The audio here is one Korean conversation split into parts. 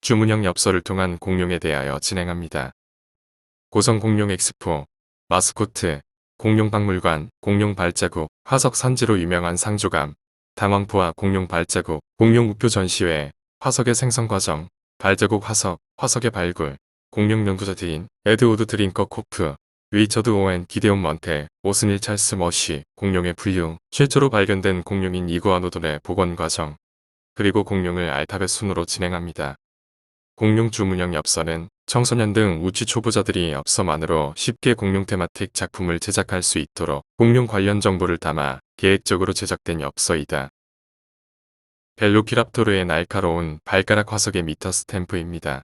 주문형 엽서를 통한 공룡에 대하여 진행합니다. 고성 공룡 엑스포, 마스코트, 공룡 박물관, 공룡 발자국, 화석 산지로 유명한 상조감, 당왕포와 공룡 발자국, 공룡 우표 전시회, 화석의 생성 과정, 발자국 화석, 화석의 발굴, 공룡 연구자들인 에드워드 드링커 코프, 리처드 오웬, 기데온 먼테, 오스닐 찰스 머시, 공룡의 분류, 실제로 발견된 공룡인 이구아노돈의 복원 과정, 그리고 공룡을 알파벳 순으로 진행합니다. 공룡 주문형 엽서는 청소년 등 우치 초보자들이 엽서만으로 쉽게 공룡 테마틱 작품을 제작할 수 있도록 공룡 관련 정보를 담아 계획적으로 제작된 엽서이다. 벨로키랍토르의 날카로운 발가락 화석의 미터 스탬프입니다.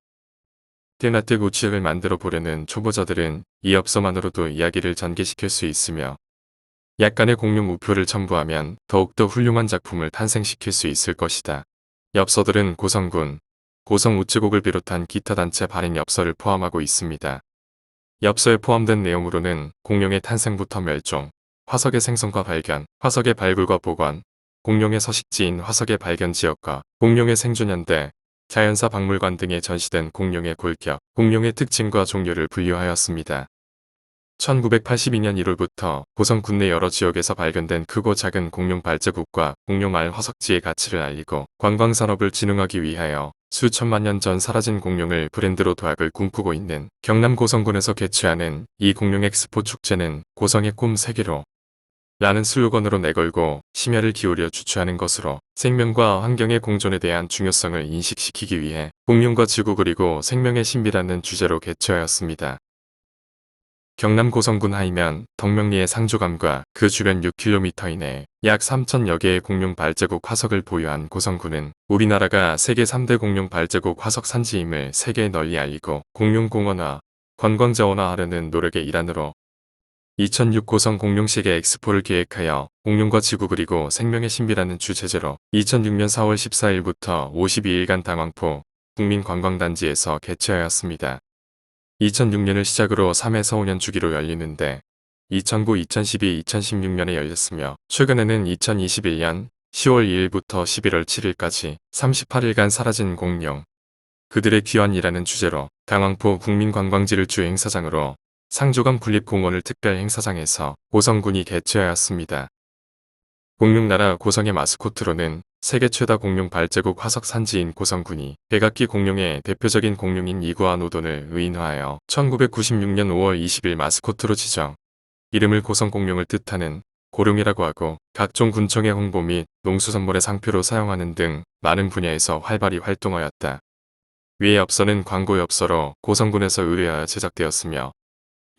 테마틱 우치를 만들어 보려는 초보자들은 이 엽서만으로도 이야기를 전개시킬 수 있으며 약간의 공룡 우표를 첨부하면 더욱더 훌륭한 작품을 탄생시킬 수 있을 것이다. 엽서들은 고성군, 고성 우체국을 비롯한 기타 단체 발행 엽서를 포함하고 있습니다. 엽서에 포함된 내용으로는 공룡의 탄생부터 멸종, 화석의 생성과 발견, 화석의 발굴과 보관, 공룡의 서식지인 화석의 발견 지역과 공룡의 생존연대, 자연사 박물관 등에 전시된 공룡의 골격, 공룡의 특징과 종류를 분류하였습니다. 1982년 1월부터 고성 군내 여러 지역에서 발견된 크고 작은 공룡 발자국과 공룡 알 화석지의 가치를 알리고 관광산업을 진흥하기 위하여 수천만 년 전 사라진 공룡을 브랜드로 도약을 꿈꾸고 있는 경남 고성군에서 개최하는 이 공룡 엑스포 축제는 고성의 꿈 세계로 라는 슬로건으로 내걸고 심혈을 기울여 주최하는 것으로 생명과 환경의 공존에 대한 중요성을 인식시키기 위해 공룡과 지구 그리고 생명의 신비라는 주제로 개최하였습니다. 경남 고성군 하이면 덕명리의 상조감과 그 주변 6km 이내에 약 3,000여 개의 공룡 발자국 화석을 보유한 고성군은 우리나라가 세계 3대 공룡 발자국 화석 산지임을 세계에 널리 알리고 공룡 공원화, 관광자원화하려는 노력의 일환으로 2006 고성 공룡시계 엑스포를 기획하여 공룡과 지구 그리고 생명의 신비라는 주제제로 2006년 4월 14일부터 52일간 당왕포 국민관광단지에서 개최하였습니다. 2006년을 시작으로 3에서 5년 주기로 열리는데 2009, 2012, 2016년에 열렸으며 최근에는 2021년 10월 2일부터 11월 7일까지 38일간 사라진 공룡, 그들의 귀환이라는 주제로 당왕포 국민관광지를 주 행사장으로 상조감 군립공원을 특별 행사장에서 고성군이 개최하였습니다. 공룡나라 고성의 마스코트로는 세계 최다 공룡 발자국 화석 산지인 고성군이 백악기 공룡의 대표적인 공룡인 이구아노돈을 의인화하여 1996년 5월 20일 마스코트로 지정, 이름을 고성공룡을 뜻하는 고룡이라고 하고 각종 군청의 홍보 및 농수산물의 상표로 사용하는 등 많은 분야에서 활발히 활동하였다. 위의 엽서는 광고 엽서로 고성군에서 의뢰하여 제작되었으며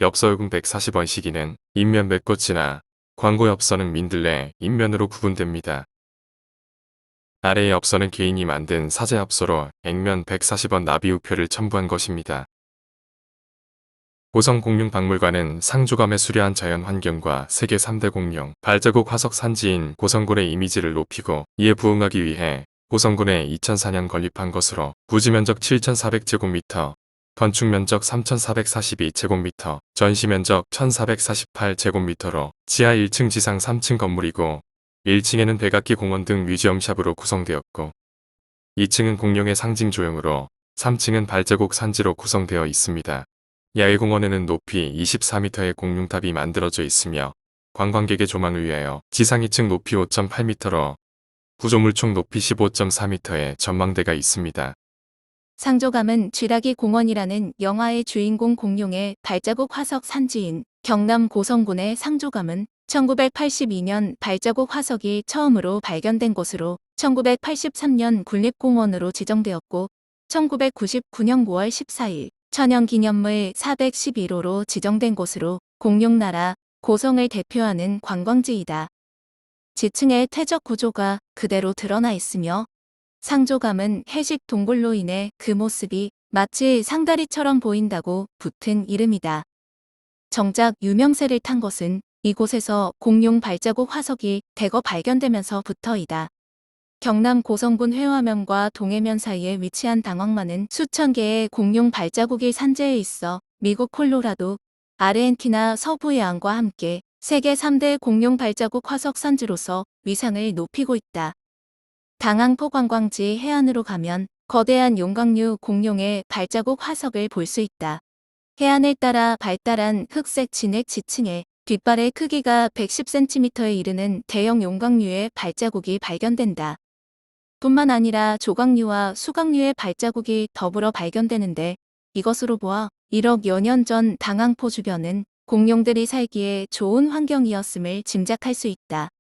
엽서요금 140원 시기는 인면 맥꽃이나 광고 엽서는 민들레, 인면으로 구분됩니다. 아래의 엽서는 개인이 만든 사제 엽서로 액면 140원 나비우표를 첨부한 것입니다. 고성 공룡박물관은 상조감의 수려한 자연 환경과 세계 3대 공룡 발자국 화석 산지인 고성군의 이미지를 높이고 이에 부응하기 위해 고성군에 2004년 건립한 것으로 부지 면적 7,400제곱미터, 건축 면적 3,442제곱미터, 전시 면적 1,448제곱미터로 지하 1층 지상 3층 건물이고 1층에는 백악기 공원 등 뮤지엄샵으로 구성되었고 2층은 공룡의 상징 조형으로 3층은 발자국 산지로 구성되어 있습니다. 야외공원에는 높이 24m의 공룡탑이 만들어져 있으며 관광객의 조망을 위하여 지상 2층 높이 5.8m로 구조물 총 높이 15.4m의 전망대가 있습니다. 상조감은 쥐라기 공원이라는 영화의 주인공 공룡의 발자국 화석 산지인 경남 고성군의 상조감은 1982년 발자국 화석이 처음으로 발견된 곳으로 1983년 국립공원으로 지정되었고 1999년 9월 14일 천연기념물 411호로 지정된 곳으로 공룡나라 고성을 대표하는 관광지이다. 지층의 퇴적 구조가 그대로 드러나 있으며 상조감은 해식 동굴로 인해 그 모습이 마치 상다리처럼 보인다고 붙은 이름이다. 정작 유명세를 탄 것은 이곳에서 공룡 발자국 화석이 대거 발견되면서부터이다. 경남 고성군 회화면과 동해면 사이에 위치한 당왕만은 수천 개의 공룡 발자국이 산재해 있어 미국 콜로라도, 아르헨티나 서부의 안과 함께 세계 3대 공룡 발자국 화석 산지로서 위상을 높이고 있다. 당항포 관광지 해안으로 가면 거대한 용광류 공룡의 발자국 화석을 볼 수 있다. 해안을 따라 발달한 흑색 진액 지층에 뒷발의 크기가 110cm에 이르는 대형 용광류의 발자국이 발견된다. 뿐만 아니라 조각류와 수각류의 발자국이 더불어 발견되는데 이것으로 보아 1억여 년 전 당항포 주변은 공룡들이 살기에 좋은 환경이었음을 짐작할 수 있다.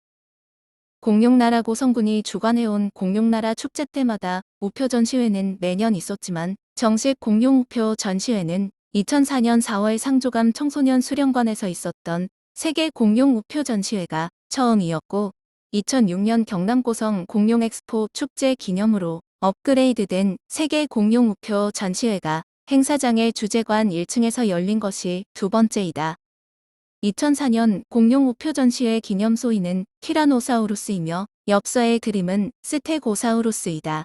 공룡나라 고성군이 주관해온 공룡나라 축제 때마다 우표 전시회는 매년 있었지만 정식 공룡 우표 전시회는 2004년 4월 상조감 청소년 수련관에서 있었던 세계 공룡 우표 전시회가 처음이었고 2006년 경남 고성 공룡 엑스포 축제 기념으로 업그레이드된 세계 공룡 우표 전시회가 행사장의 주재관 1층에서 열린 것이 두 번째이다. 2004년 공룡 우표 전시회 기념소위는 티라노사우루스이며 엽서의 그림은 스테고사우루스이다.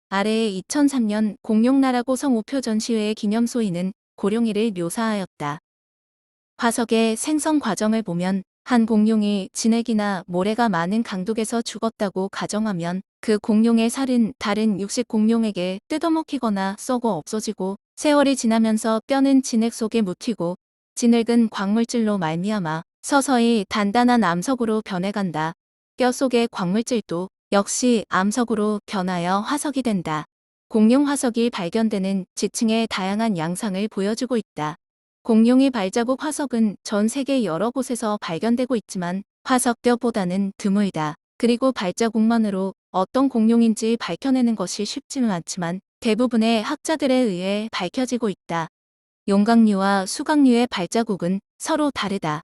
아래의 2003년 공룡나라 고성 우표 전시회의 기념소위는 고룡이를 묘사하였다. 화석의 생성 과정을 보면 한 공룡이 진액이나 모래가 많은 강둑에서 죽었다고 가정하면 그 공룡의 살은 다른 육식 공룡에게 뜯어먹히거나 썩어 없어지고 세월이 지나면서 뼈는 진액 속에 묻히고 진액은 광물질로 말미암아 서서히 단단한 암석으로 변해간다. 뼈 속의 광물질도 역시 암석으로 변하여 화석이 된다. 공룡 화석이 발견되는 지층의 다양한 양상을 보여주고 있다. 공룡의 발자국 화석은 전 세계 여러 곳에서 발견되고 있지만 화석뼈보다는 드물다. 그리고 발자국만으로 어떤 공룡인지 밝혀내는 것이 쉽지는 않지만 대부분의 학자들에 의해 밝혀지고 있다. 용광류와 수각류의 발자국은 서로 다르다.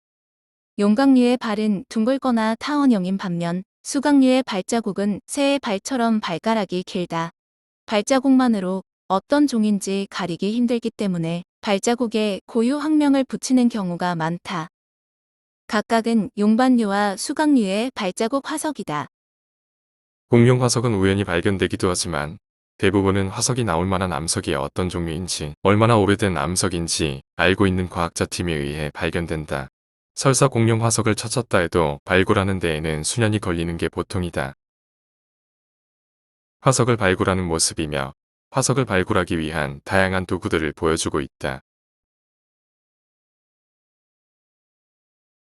용광류의 발은 둥글거나 타원형인 반면 수각류의 발자국은 새의 발처럼 발가락이 길다. 발자국만으로 어떤 종인지 가리기 힘들기 때문에 발자국에 고유 학명을 붙이는 경우가 많다. 각각은 용반류와 수각류의 발자국 화석이다. 공룡 화석은 우연히 발견되기도 하지만 대부분은 화석이 나올 만한 암석이 어떤 종류인지 얼마나 오래된 암석인지 알고 있는 과학자팀에 의해 발견된다. 설사 공룡 화석을 찾았다 해도 발굴하는 데에는 수년이 걸리는 게 보통이다. 화석을 발굴하는 모습이며 화석을 발굴하기 위한 다양한 도구들을 보여주고 있다.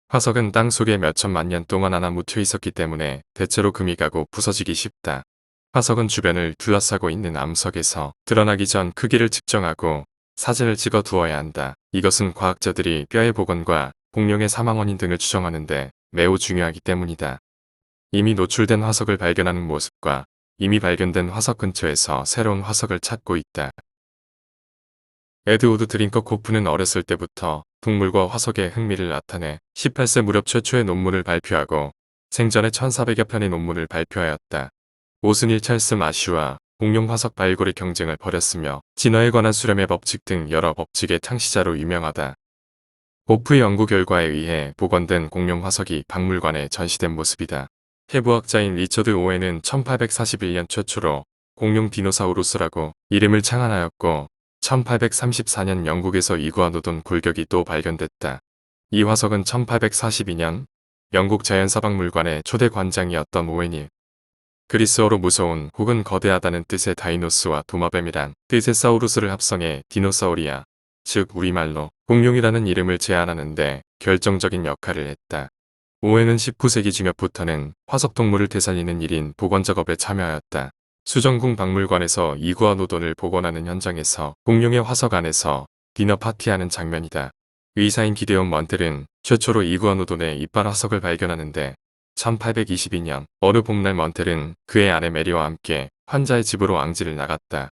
화석은 땅 속에 몇천만 년 동안 하나 묻혀 있었기 때문에 대체로 금이 가고 부서지기 쉽다. 화석은 주변을 둘러싸고 있는 암석에서 드러나기 전 크기를 측정하고 사진을 찍어 두어야 한다. 이것은 과학자들이 뼈의 복원과 공룡의 사망 원인 등을 추정하는데 매우 중요하기 때문이다. 이미 노출된 화석을 발견하는 모습과 이미 발견된 화석 근처에서 새로운 화석을 찾고 있다. 에드우드 드링커코프는 어렸을 때부터 동물과 화석에 흥미를 나타내 18세 무렵 최초의 논문을 발표하고 생전에 1400여 편의 논문을 발표하였다. 오스닐 찰스 마쉬와 공룡 화석 발굴의 경쟁을 벌였으며 진화에 관한 수렴의 법칙 등 여러 법칙의 창시자로 유명하다. 코프의 연구 결과에 의해 복원된 공룡 화석이 박물관에 전시된 모습이다. 해부학자인 리처드 오웬은 1841년 최초로 공룡 디노사우루스라고 이름을 창안하였고 1834년 영국에서 이구아노돈 골격이 또 발견됐다. 이 화석은 1842년 영국 자연사박물관의 초대 관장이었던 오웬이 그리스어로 무서운 혹은 거대하다는 뜻의 다이노스와 도마뱀이란 뜻의 사우루스를 합성해 디노사우리아, 즉 우리말로 공룡이라는 이름을 제안하는데 결정적인 역할을 했다. 오웬은 19세기 중엽부터는 화석동물을 되살리는 일인 복원 작업에 참여하였다. 수정궁 박물관에서 이구아노돈을 복원하는 현장에서 공룡의 화석 안에서 디너 파티하는 장면이다. 의사인 기데온 먼텔은 최초로 이구아노돈의 이빨 화석을 발견하는데 1822년 어느 봄날 먼텔은 그의 아내 메리와 함께 환자의 집으로 앙지를 나갔다.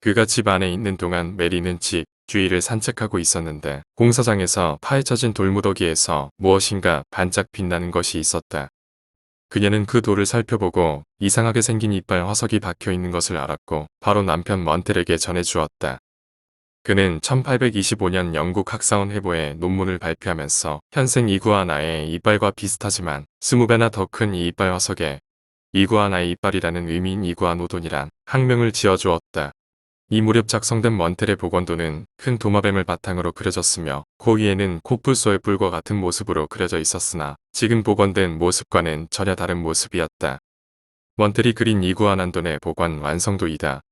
그가 집 안에 있는 동안 메리는 집 주위를 산책하고 있었는데 공사장에서 파헤쳐진 돌무더기에서 무엇인가 반짝 빛나는 것이 있었다. 그녀는 그 돌을 살펴보고 이상하게 생긴 이빨 화석이 박혀 있는 것을 알았고 바로 남편 먼텔에게 전해주었다. 그는 1825년 영국 학사원 회보에 논문을 발표하면서 현생 이구아나의 이빨과 비슷하지만 20배나 더 큰 이 이빨 화석에 이구아나의 이빨이라는 의미인 이구아노돈이란 학명을 지어주었다. 이 무렵 작성된 먼텔의 복원도는 큰 도마뱀을 바탕으로 그려졌으며 그 위에는 코뿔소의 뿔과 같은 모습으로 그려져 있었으나 지금 복원된 모습과는 전혀 다른 모습이었다. 먼텔이 그린 이구아난돈의 복원 완성도이다.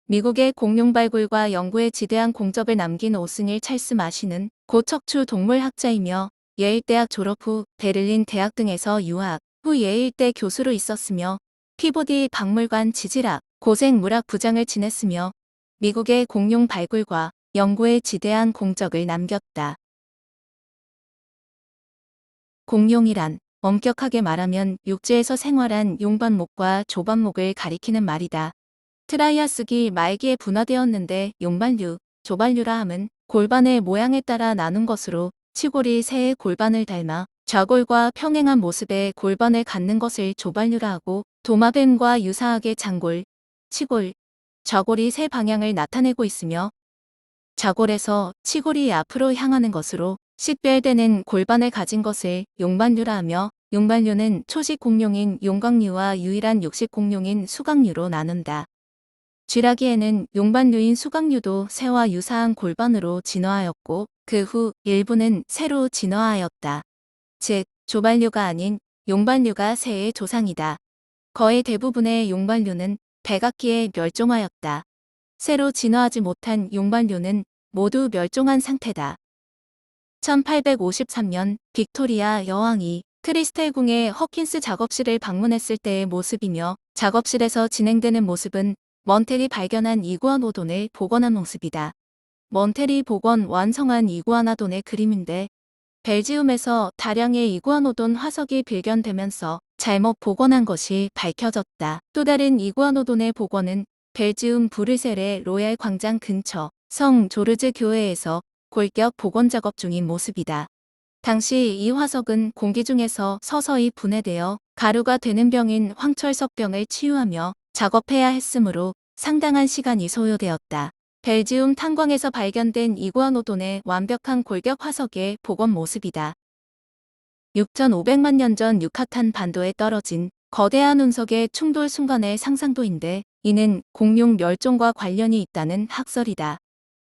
미국의 공룡 발굴과 연구에 지대한 공적을 남긴 오스닐 찰스 마시는 고척추 동물학자이며 예일대학 졸업 후 베를린 대학 등에서 유학, 후 예일대 교수로 있었으며 피보디 박물관 지질학, 고생물학 부장을 지냈으며 미국의 공룡 발굴과 연구에 지대한 공적을 남겼다. 공룡이란 엄격하게 말하면 육지에서 생활한 용반목과 조반목을 가리키는 말이다. 트라이아스기 말기에 분화되었는데 용반류, 조반류라 함은 골반의 모양에 따라 나눈 것으로 치골이 새의 골반을 닮아 좌골과 평행한 모습의 골반을 갖는 것을 조반류라 하고 도마뱀과 유사하게 장골, 치골, 좌골이 새 방향을 나타내고 있으며 좌골에서 치골이 앞으로 향하는 것으로 식별되는 골반을 가진 것을 용반류라 하며 용반류는 초식 공룡인 용광류와 유일한 육식 공룡인 수강류로 나눈다. 쥐라기에는 용반류인 수강류도 새와 유사한 골반으로 진화하였고 그 후 일부는 새로 진화하였다. 즉, 조반류가 아닌 용반류가 새의 조상이다. 거의 대부분의 용반류는 백악기에 멸종하였다. 새로 진화하지 못한 용반류는 모두 멸종한 상태다. 1853년 빅토리아 여왕이 크리스텔 궁의 허킨스 작업실을 방문했을 때의 모습이며 작업실에서 진행되는 모습은 먼텔이 발견한 이구아노돈을 복원한 모습이다. 먼텔이 복원 완성한 이구아나돈의 그림인데 벨지움에서 다량의 이구아노돈 화석이 발견되면서 잘못 복원한 것이 밝혀졌다. 또 다른 이구아노돈의 복원은 벨지움 브뤼셀의 로얄 광장 근처 성 조르즈 교회에서 골격 복원 작업 중인 모습이다. 당시 이 화석은 공기 중에서 서서히 분해되어 가루가 되는 병인 황철석병을 치유하며 작업해야 했으므로 상당한 시간이 소요되었다. 벨지움 탄광에서 발견된 이구아노돈의 완벽한 골격 화석의 복원 모습이다. 6,500만 년 전 유카탄 반도에 떨어진 거대한 운석의 충돌 순간의 상상도인데 이는 공룡 멸종과 관련이 있다는 학설이다.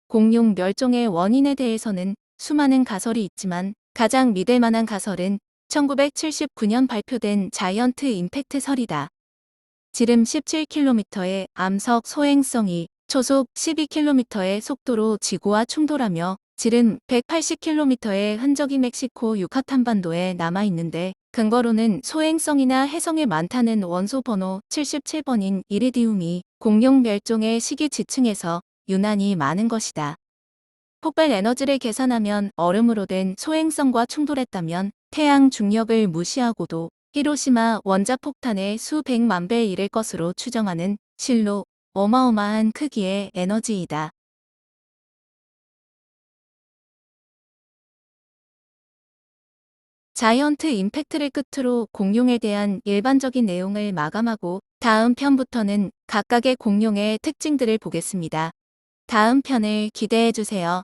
공룡 멸종의 원인에 대해서는 수많은 가설이 있지만 가장 믿을 만한 가설은 1979년 발표된 자이언트 임팩트설이다. 지름 17km의 암석 소행성이 초속 12km의 속도로 지구와 충돌하며 지름 180km의 흔적이 멕시코 유카탄 반도에 남아있는데 근거로는 소행성이나 해성에 많다는 원소 번호 77번인 이리디움이 공룡 멸종의 시기 지층에서 유난히 많은 것이다. 폭발 에너지를 계산하면 얼음으로 된 소행성과 충돌했다면 태양 중력을 무시하고도 히로시마 원자폭탄의 수백만 배에 이를 것으로 추정하는 실로 어마어마한 크기의 에너지이다. 자이언트 임팩트를 끝으로 공룡에 대한 일반적인 내용을 마감하고 다음 편부터는 각각의 공룡의 특징들을 보겠습니다. 다음 편을 기대해 주세요.